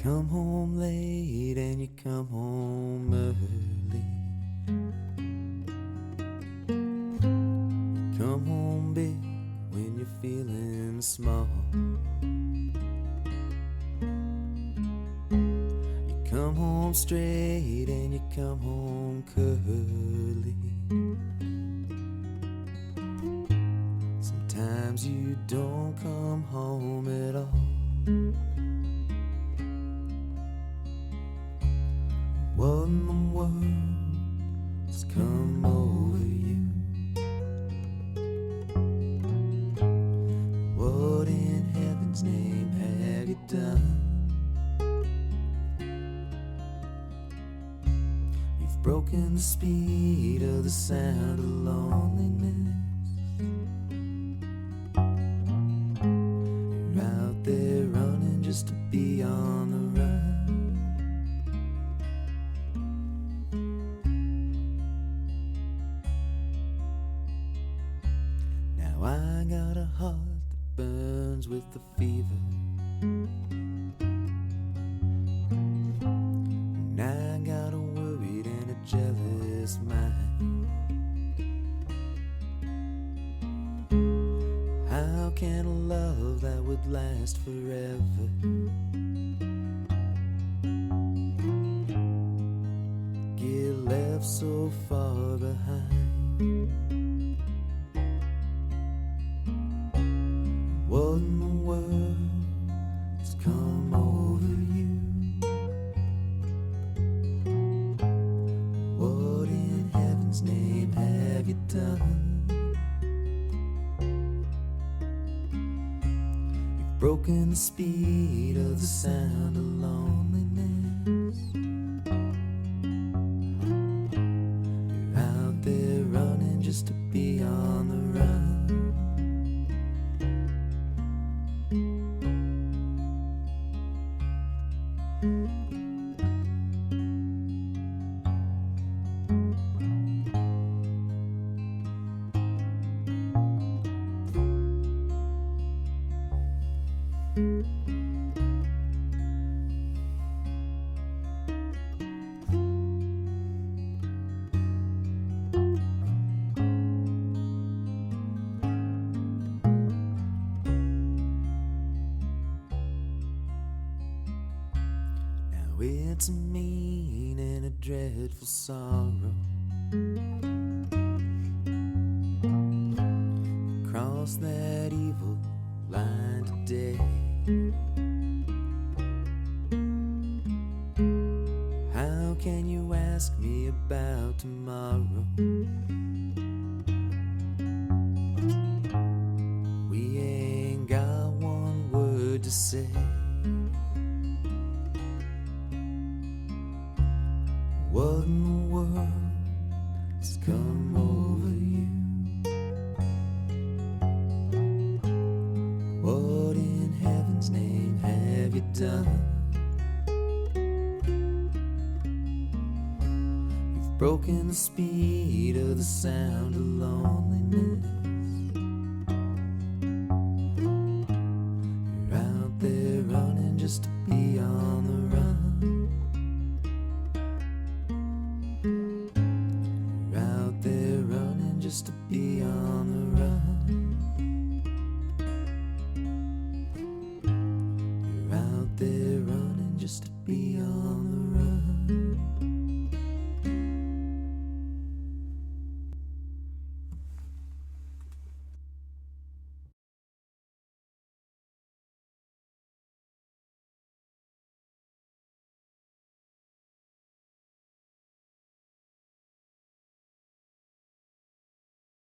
come home late and you come home early. You come home big when you're feeling small. You come home straight and you come home curly. Sometimes you don't come home at all. What in the world has come over you? What in heaven's name have you done? You've broken the speed of the sound of loneliness. You're out there running just to be on the run. I got a heart that burns with the fever, and I got a worried and a jealous mind. How can a love that would last forever get left so far behind? What in the world has come over you? What in heaven's name have you done? You've broken the speed of the sound of loneliness. You're out there running just to be on the run. It's a mean and a dreadful sorrow. Cross that evil line today. How can you ask me about tomorrow? We ain't got one word to say. What in the world has come over you? What in heaven's name have you done? You've broken the speed of the sound of loneliness. You're out there running just to be on the run. Just to be on the run. You're out there running just to be on the run.